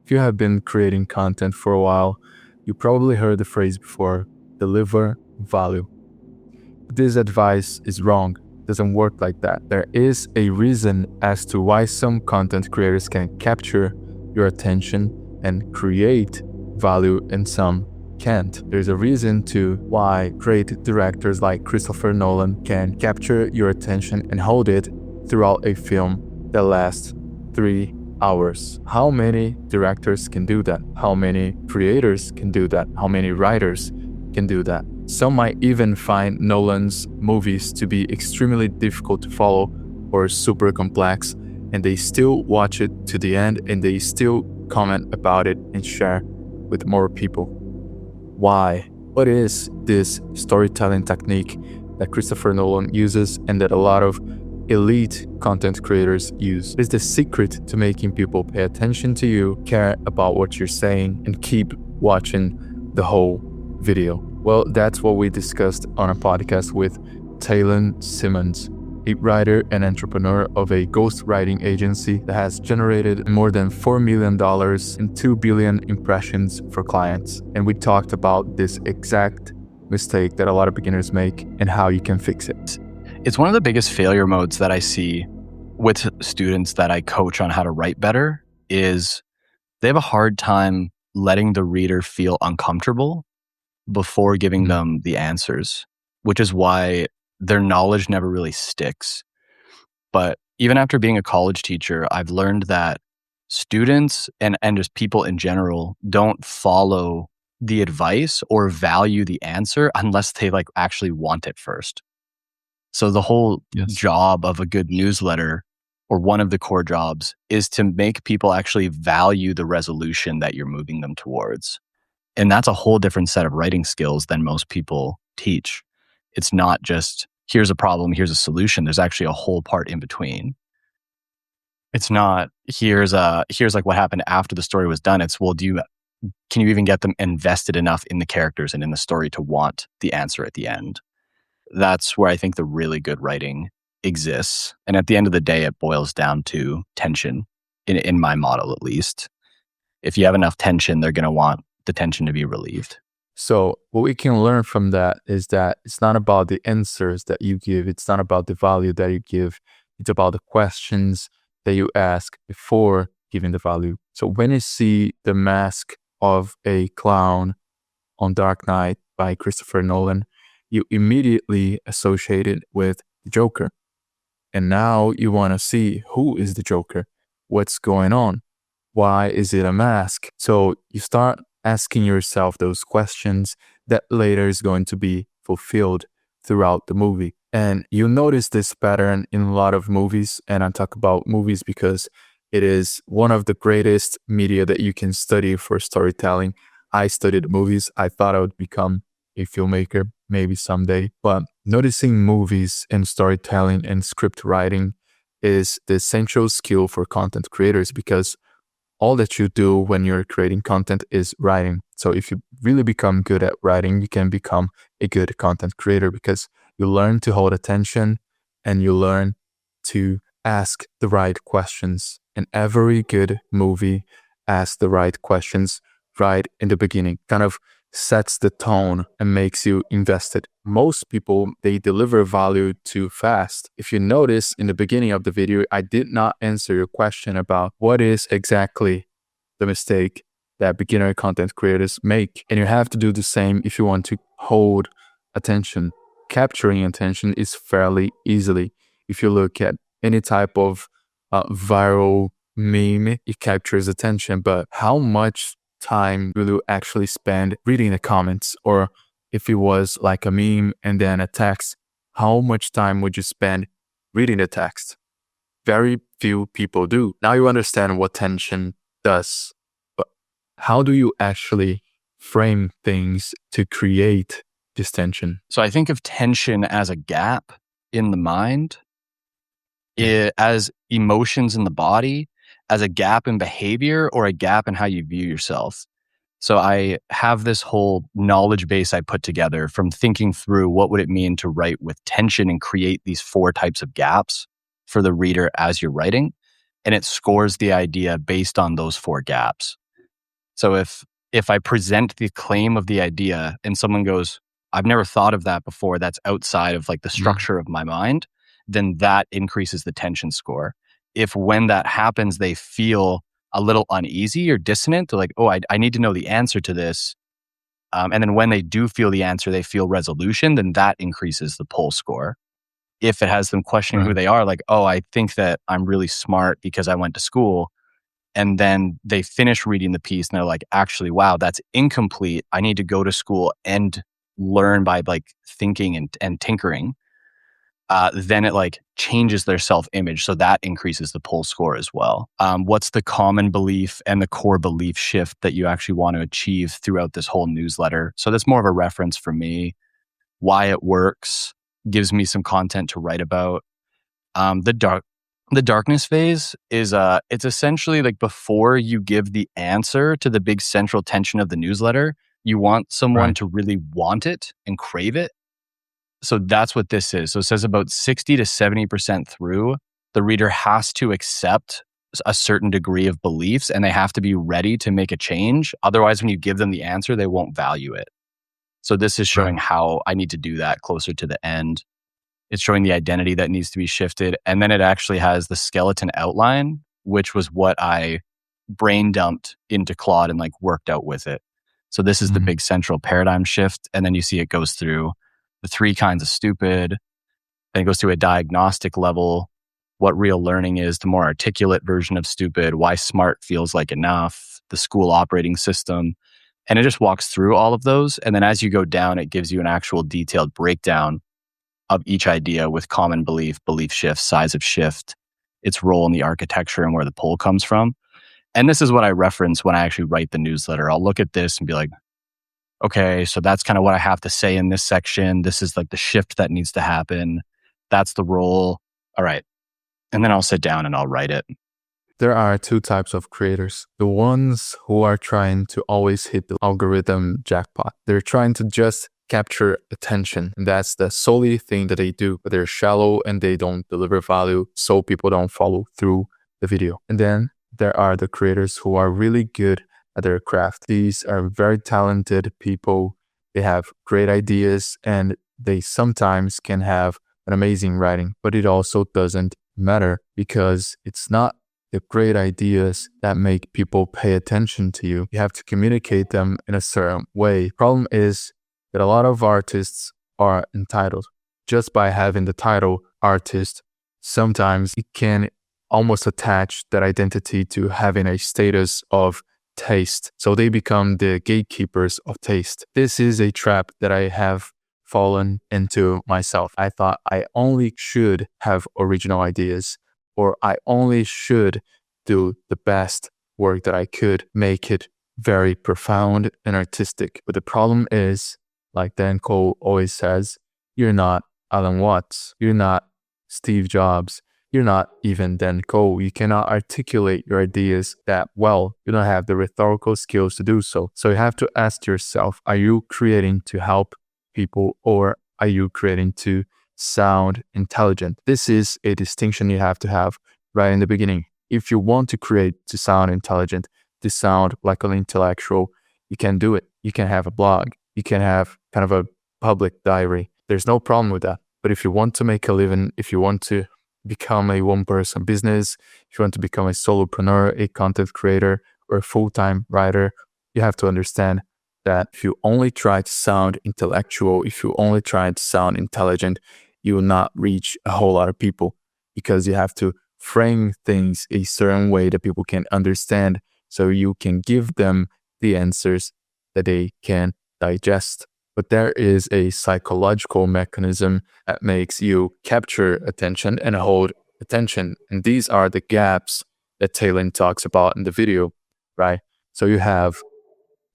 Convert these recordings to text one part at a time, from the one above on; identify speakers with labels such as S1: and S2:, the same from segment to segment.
S1: If you have been creating content for a while, you probably heard the phrase before, deliver value. This advice is wrong. It doesn't work like that. There is a reason as to why some content creators can capture your attention and create value and some can't. There's a reason to why great directors like Christopher Nolan can capture your attention and hold it throughout a film that lasts 3 hours. How many directors can do that? How many creators can do that? How many writers can do that? Some might even find Nolan's movies to be extremely difficult to follow or super complex, and they still watch it to the end and they still comment about it and share with more people. Why? What is this storytelling technique that Christopher Nolan uses and that a lot of elite content creators use? What is the secret to making people pay attention to you, care about what you're saying, and keep watching the whole video? Well, that's what we discussed on a podcast with Taylin Simmons, a writer and entrepreneur of a ghostwriting agency that has generated more than $4 million and 2 billion impressions for clients. And we talked about this exact mistake that a lot of beginners make and how you can fix it.
S2: It's one of the biggest failure modes that I see with students that I coach on how to write better is they have a hard time letting the reader feel uncomfortable before giving them the answers, which is why their knowledge never really sticks. But even after being a college teacher, I've learned that students and just people in general don't follow the advice or value the answer unless they actually want it first. So the whole job of a good newsletter, or one of the core jobs, is to make people actually value the resolution that you're moving them towards. And that's a whole different set of writing skills than most people teach. It's not just, here's a problem, here's a solution. There's actually a whole part in between. It's not, here's what happened after the story was done. It's, well, can you even get them invested enough in the characters and in the story to want the answer at the end? That's where I think the really good writing exists. And at the end of the day, it boils down to tension, in my model at least. If you have enough tension, they're going to want the tension to be relieved.
S1: So what we can learn from that is that it's not about the answers that you give. It's not about the value that you give. It's about the questions that you ask before giving the value. So when you see The Mask of a Clown on Dark Knight by Christopher Nolan, you immediately associate it with the Joker. And now you want to see, who is the Joker? What's going on? Why is it a mask? So you start asking yourself those questions that later is going to be fulfilled throughout the movie. And you'll notice this pattern in a lot of movies. And I talk about movies because it is one of the greatest media that you can study for storytelling. I studied movies. I thought I would become a filmmaker maybe someday. But noticing movies and storytelling and script writing is the essential skill for content creators, because all that you do when you're creating content is writing. So if you really become good at writing, you can become a good content creator, because you learn to hold attention and you learn to ask the right questions. And every good movie asks the right questions right in the beginning, kind of sets the tone and makes you invested. Most people, they deliver value too fast. If you notice in the beginning of the video, I did not answer your question about what is exactly the mistake that beginner content creators make. And you have to do the same if you want to hold attention. Capturing attention is fairly easily. If you look at any type of viral meme, it captures attention. But how much time will you actually spend reading the comments? Or if it was like a meme and then a text, how much time would you spend reading the text? Very few people do. Now you understand what tension does. But how do you actually frame things to create this tension?
S2: So I think of tension as a gap in the mind, as emotions in the body, as a gap in behavior, or a gap in how you view yourself. So I have this whole knowledge base I put together from thinking through what would it mean to write with tension and create these 4 types of gaps for the reader as you're writing. And it scores the idea based on those 4 gaps. So if I present the claim of the idea and someone goes, I've never thought of that before, that's outside of like the structure of my mind, then that increases the tension score. If when that happens, they feel a little uneasy or dissonant, they're like, oh, I need to know the answer to this. And then when they do feel the answer, they feel resolution, then that increases the pull score. If it has them questioning who
S1: Right.
S2: they are, like, oh, I think that I'm really smart because I went to school. And then they finish reading the piece and they're like, actually, wow, that's incomplete. I need to go to school and learn by like thinking and tinkering. Then it like changes their self-image. So that increases the pull score as well. What's the common belief and the core belief shift that you actually want to achieve throughout this whole newsletter? So that's more of a reference for me, why it works, gives me some content to write about. The darkness phase is it's essentially like before you give the answer to the big central tension of the newsletter, you want someone
S1: Right.
S2: to really want it and crave it. So that's what this is. So it says about 60 to 70% through, the reader has to accept a certain degree of beliefs and they have to be ready to make a change. Otherwise, when you give them the answer, they won't value it. So this is showing
S1: Right.
S2: how I need to do that closer to the end. It's showing the identity that needs to be shifted. And then it actually has the skeleton outline, which was what I brain dumped into Claude and like worked out with it. So this is the big central paradigm shift. And then you see it goes through the 3 kinds of stupid. Then it goes through a diagnostic level, what real learning is, the more articulate version of stupid, why smart feels like enough, the school operating system. And it just walks through all of those. And then as you go down, it gives you an actual detailed breakdown of each idea with common belief, belief shift, size of shift, its role in the architecture and where the pull comes from. And this is what I reference when I actually write the newsletter. I'll look at this and be like, okay, so that's kind of what I have to say in this section. This is like the shift that needs to happen. That's the role. All right. And then I'll sit down and I'll write it.
S1: There are 2 types of creators. The ones who are trying to always hit the algorithm jackpot. They're trying to just capture attention. And that's the solely thing that they do. But they're shallow and they don't deliver value, so people don't follow through the video. And then there are the creators who are really good at their craft. These are very talented people. They have great ideas and they sometimes can have an amazing writing, but it also doesn't matter because it's not the great ideas that make people pay attention to you. You have to communicate them in a certain way. Problem is that a lot of artists are entitled. Just by having the title artist, sometimes it can almost attach that identity to having a status of taste. So they become the gatekeepers of taste. This is a trap that I have fallen into myself. I thought I only should have original ideas, or I only should do the best work that I could, make it very profound and artistic. But the problem is, like Dan Cole always says, you're not Alan Watts, you're not Steve Jobs, you're not even Dan Cole. You cannot articulate your ideas that well. You don't have the rhetorical skills to do so. So you have to ask yourself, are you creating to help people, or are you creating to sound intelligent? This is a distinction you have to have right in the beginning. If you want to create to sound intelligent, to sound like an intellectual, you can do it. You can have a blog. You can have kind of a public diary. There's no problem with that. But if you want to make a living, if you want to become a one-person business, if you want to become a solopreneur, a content creator, or a full-time writer, you have to understand that if you only try to sound intellectual, if you only try to sound intelligent, you will not reach a whole lot of people because you have to frame things a certain way that people can understand so you can give them the answers that they can digest. But there is a psychological mechanism that makes you capture attention and hold attention. And these are the gaps that Taylin talks about in the video, right? So you have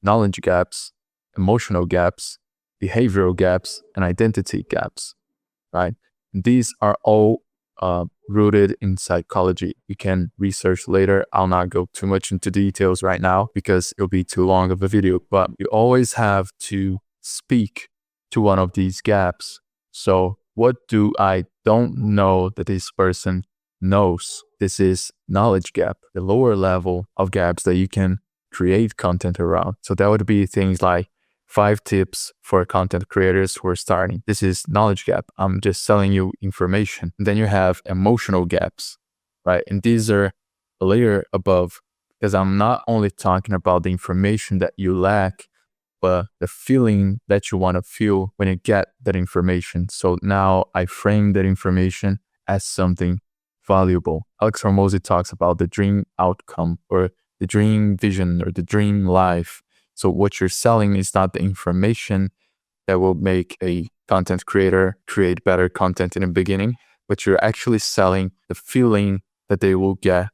S1: knowledge gaps, emotional gaps, behavioral gaps, and identity gaps, right? And these are all rooted in psychology. You can research later. I'll not go too much into details right now because it'll be too long of a video, but you always have to speak to one of these gaps. So what do I don't know that this person knows? This is knowledge gap, the lower level of gaps that you can create content around. So that would be things like 5 tips for content creators who are starting. This is knowledge gap. I'm just selling you information. And then you have emotional gaps, right? And these are a layer above, because I'm not only talking about the information that you lack, but the feeling that you want to feel when you get that information. So now I frame that information as something valuable. Alex Hormozy talks about the dream outcome or the dream vision or the dream life. So what you're selling is not the information that will make a content creator create better content in the beginning, but you're actually selling the feeling that they will get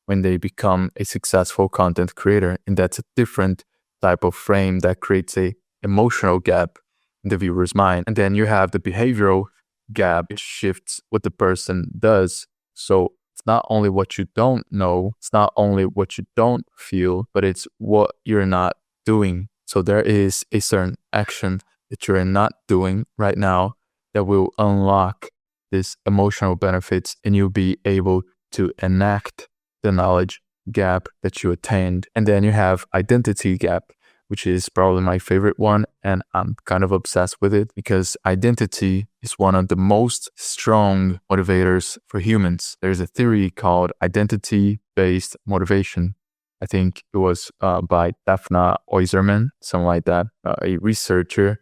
S1: when they become a successful content creator. And that's a different type of frame that creates a emotional gap in the viewer's mind. And then you have the behavioral gap. It shifts what the person does. So it's not only what you don't know, it's not only what you don't feel, but it's what you're not doing. So there is a certain action that you're not doing right now that will unlock these emotional benefits, and you'll be able to enact the knowledge gap that you attained. And then you have identity gap, which is probably my favorite one, and I'm kind of obsessed with it because identity is one of the most strong motivators for humans. There's a theory called identity-based motivation. I think it was by Daphne Oyserman, something like that, a researcher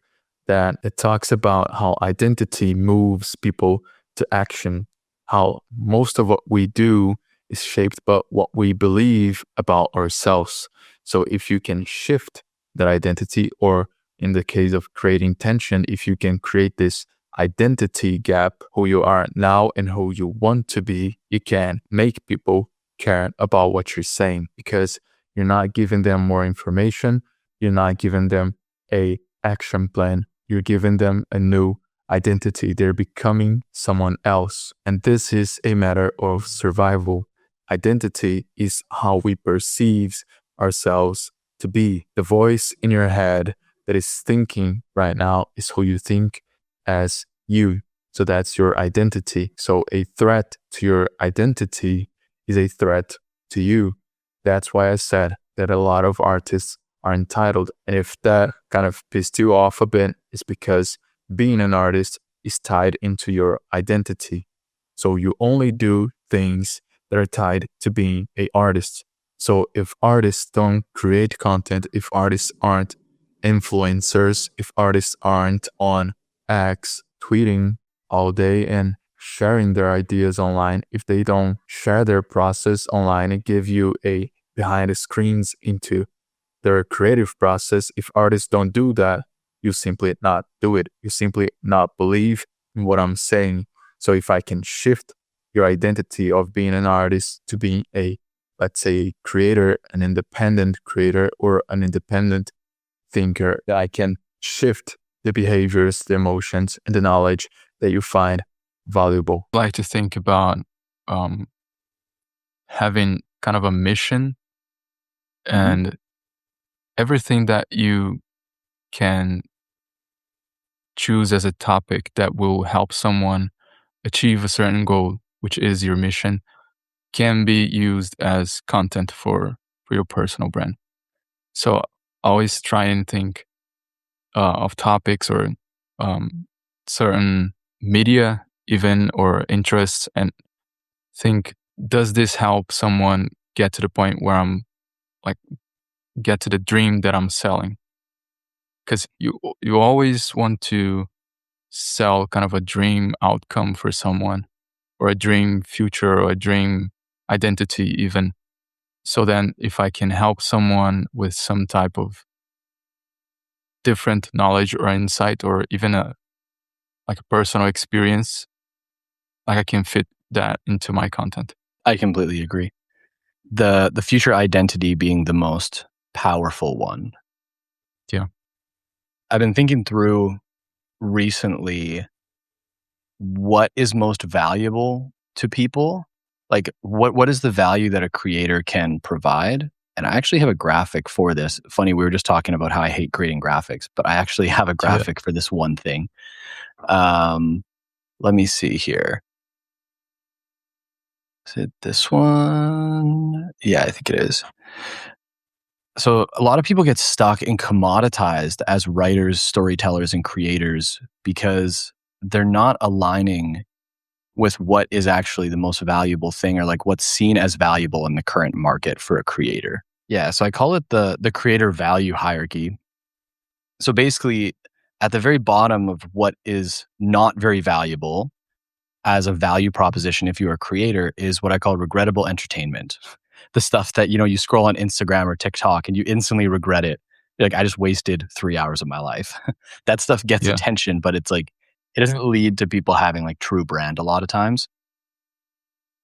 S1: that it talks about how identity moves people to action, how most of what we do is shaped by what we believe about ourselves. So if you can shift that identity, or in the case of creating tension, if you can create this identity gap, who you are now and who you want to be, you can make people care about what you're saying because you're not giving them more information. You're not giving them a action plan. You're giving them a new identity. They're becoming someone else. And this is a matter of survival. Identity is how we perceive ourselves to be. The voice in your head that is thinking right now is who you think as you. So that's your identity. So a threat to your identity is a threat to you. That's why I said that a lot of artists are entitled. And if that kind of pissed you off a bit, it's because being an artist is tied into your identity. So you only do things that are tied to being an artist. So if artists don't create content, if artists aren't influencers, if artists aren't on X tweeting all day and sharing their ideas online, if they don't share their process online and give you a behind the screens into their creative process, if artists don't do that, you simply not do it. You simply not believe in what I'm saying. So if I can shift your identity of being an artist to being a, let's say, creator, an independent creator or an independent thinker, that I can shift the behaviors, the emotions, and the knowledge that you find valuable.
S2: I like to think about having kind of a mission and everything that you can choose as a topic that will help someone achieve a certain goal, which is your mission, can be used as content for your personal brand. So always try and think of topics or certain media even or interests and think, does this help someone get to the point where I'm like, get to the dream that I'm selling? Because you always want to sell kind of a dream outcome for someone or a dream future or a dream identity even. So then if I can help someone with some type of different knowledge or insight or even a personal experience, like I can fit that into my content. I completely agree. The future identity being the most powerful one.
S1: Yeah.
S2: I've been thinking through recently what is most valuable to people. Like what is the value that a creator can provide? And I actually have a graphic for this. Funny, we were just talking about how I hate creating graphics, but I actually have a graphic for this one thing. Let me see here. Is it this one? Yeah, I think it is. So a lot of people get stuck and commoditized as writers, storytellers, and creators because they're not aligning with what is actually the most valuable thing, or like what's seen as valuable in the current market for a creator. Yeah, so I call it the creator value hierarchy. So basically, at the very bottom of what is not very valuable as a value proposition if you're a creator is what I call regrettable entertainment. The stuff that, you scroll on Instagram or TikTok and you instantly regret it. You're like, I just wasted 3 hours of my life. That stuff gets
S1: Yeah.
S2: attention, but it's like, it doesn't lead to people having like true brand a lot of times.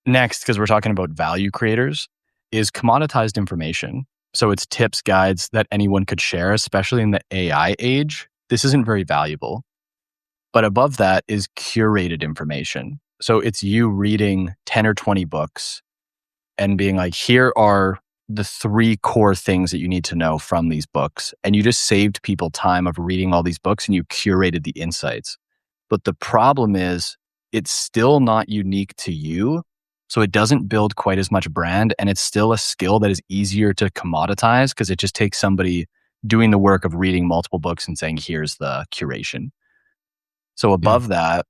S2: Next, because we're talking about value creators, is commoditized information. So it's tips, guides that anyone could share, especially in the AI age. This isn't very valuable. But above that is curated information. So it's you reading 10 or 20 books and being like, here are the 3 core things that you need to know from these books. And you just saved people time of reading all these books and you curated the insights. But the problem is it's still not unique to you. So it doesn't build quite as much brand. And it's still a skill that is easier to commoditize because it just takes somebody doing the work of reading multiple books and saying, here's the curation. So
S1: Yeah.
S2: above that,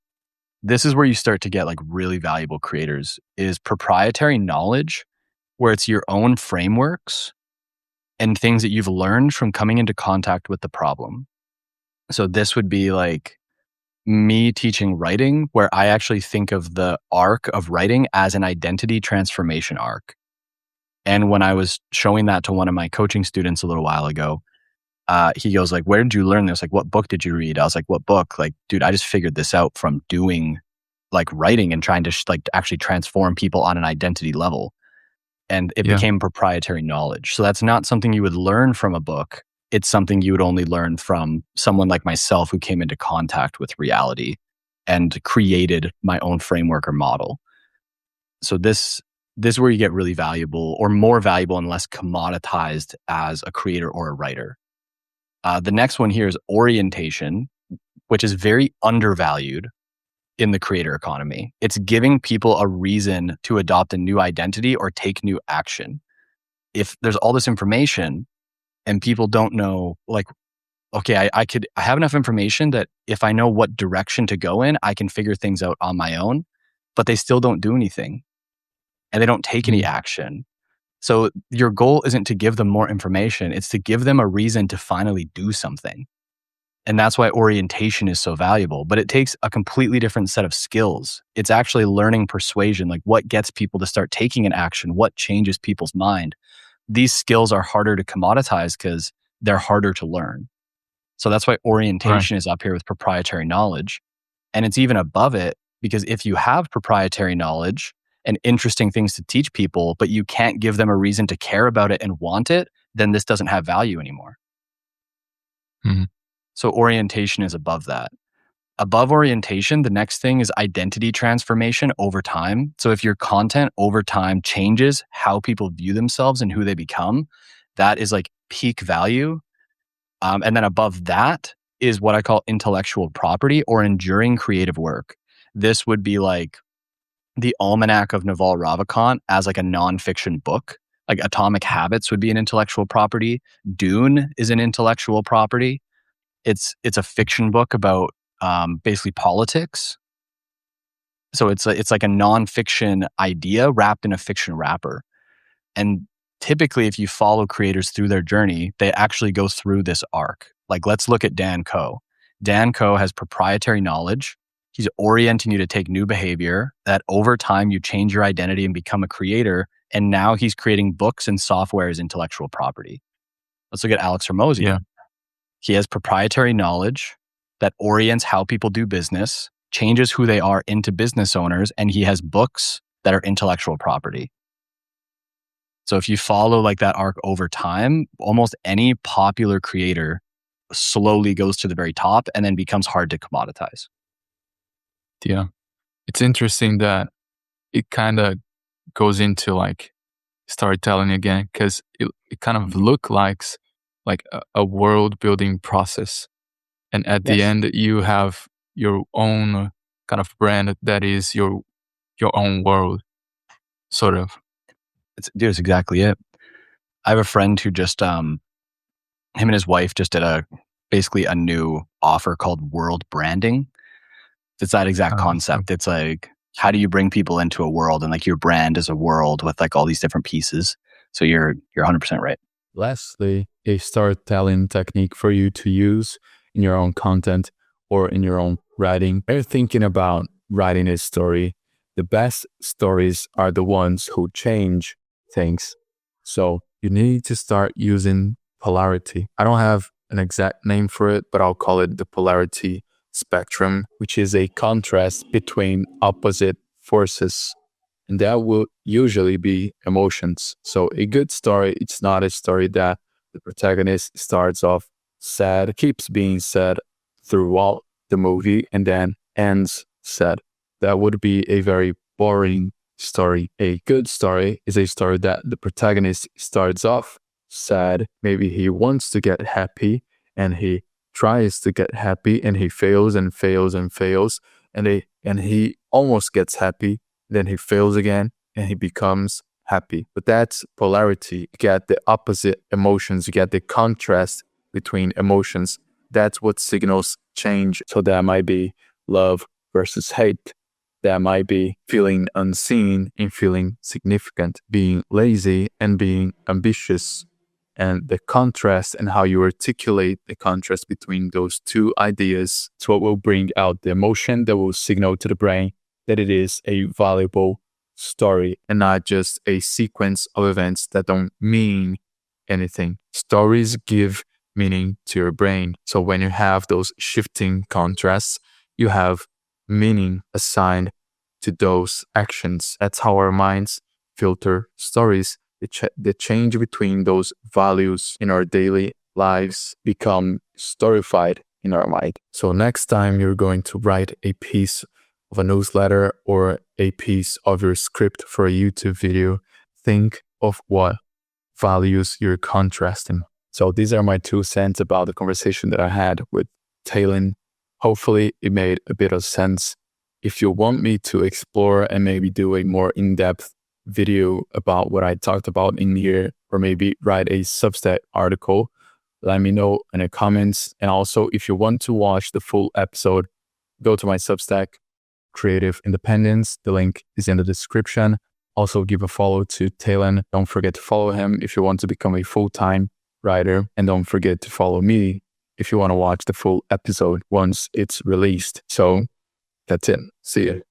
S2: this is where you start to get like really valuable creators is proprietary knowledge, where it's your own frameworks and things that you've learned from coming into contact with the problem. So this would be like me teaching writing, where I actually think of the arc of writing as an identity transformation arc. And when I was showing that to one of my coaching students a little while ago, he goes like, where did you learn this? Like, what book did you read? I was like, what book? Like, dude, I just figured this out from doing like writing and trying to actually transform people on an identity level. And it
S1: Yeah.
S2: became proprietary knowledge. So that's not something you would learn from a book. It's something you would only learn from someone like myself who came into contact with reality and created my own framework or model. So this is where you get really valuable or more valuable and less commoditized as a creator or a writer. The next one here is orientation, which is very undervalued in the creator economy. It's giving people a reason to adopt a new identity or take new action. If there's all this information and people don't know, like, okay, I have enough information that if I know what direction to go in, I can figure things out on my own, but they still don't do anything and they don't take any
S1: Mm.
S2: action. So your goal isn't to give them more information. It's to give them a reason to finally do something. And that's why orientation is so valuable, but it takes a completely different set of skills. It's actually learning persuasion, like what gets people to start taking an action, what changes people's mind. These skills are harder to commoditize because they're harder to learn. So that's why
S1: Right.
S2: orientation is up here with proprietary knowledge. And it's even above it because if you have proprietary knowledge and interesting things to teach people, but you can't give them a reason to care about it and want it, then this doesn't have value anymore.
S1: Mhm.
S2: So orientation is above that. Above orientation, the next thing is identity transformation over time. So if your content over time changes how people view themselves and who they become, that is like peak value. And then above that is what I call intellectual property or enduring creative work. This would be like the Almanac of Naval Ravikant as like a nonfiction book. Like Atomic Habits would be an intellectual property. Dune is an intellectual property. It's a fiction book about basically politics. So it's like a nonfiction idea wrapped in a fiction wrapper. And typically, if you follow creators through their journey, they actually go through this arc. Like let's look at Dan Coe. Dan Coe has proprietary knowledge. He's orienting you to take new behavior that over time you change your identity and become a creator. And now he's creating books and software as intellectual property. Let's look at Alex
S1: Yeah.
S2: Hormozian. He has proprietary knowledge that orients how people do business, changes who they are into business owners, and he has books that are intellectual property. So if you follow like that arc over time, almost any popular creator slowly goes to the very top and then becomes hard to commoditize.
S1: Yeah. It's interesting that it kind of goes into like storytelling again because it kind of
S2: Mhm.
S1: look like a world building process. And at the
S2: Yes.
S1: end, you have your own kind of brand that is your own world, sort of.
S2: Dude, it's exactly it. I have a friend who just him and his wife just did basically a new offer called world branding. It's that exact
S1: So
S2: concept. It's like, how do you bring people into a world, and like your brand is a world with like all these different pieces. So you're 100% right.
S1: lastly, a storytelling technique for you to use in your own content or in your own writing. When you're thinking about writing a story, the best stories are the ones who change things. So you need to start using polarity. I don't have an exact name for it, but I'll call it the polarity spectrum, which is a contrast between opposite forces. And that will usually be emotions. So a good story, it's not a story that the protagonist starts off sad, keeps being sad throughout the movie, and then ends sad. That would be a very boring story. A good story is a story that the protagonist starts off sad. Maybe he wants to get happy and he tries to get happy and he fails and fails and fails and he almost gets happy, then he fails again and he becomes happy. But that's polarity. You get the opposite emotions, you get the contrast between emotions. That's what signals change. So that might be love versus hate. That might be feeling unseen and feeling significant, being lazy and being ambitious. And the contrast and how you articulate the contrast between those two ideas is what will bring out the emotion that will signal to the brain that it is a valuable story and not just a sequence of events that don't mean anything. Stories give meaning to your brain. So when you have those shifting contrasts, you have meaning assigned to those actions. That's how our minds filter stories. The change between those values in our daily lives become storified in our mind. So next time you're going to write a piece of a newsletter or a piece of your script for a YouTube video, think of what values you're contrasting. So these are my 2 cents about the conversation that I had with Taylin. Hopefully it made a bit of sense. If you want me to explore and maybe do a more in-depth video about what I talked about in here, or maybe write a Substack article, let me know in the comments. And also, if you want to watch the full episode, go to my Substack, Creative Independence. The link is in the description. Also, give a follow to Taylin. Don't forget to follow him if you want to become a full-time writer. And don't forget to follow me if you want to watch the full episode once it's released. So that's it. See you.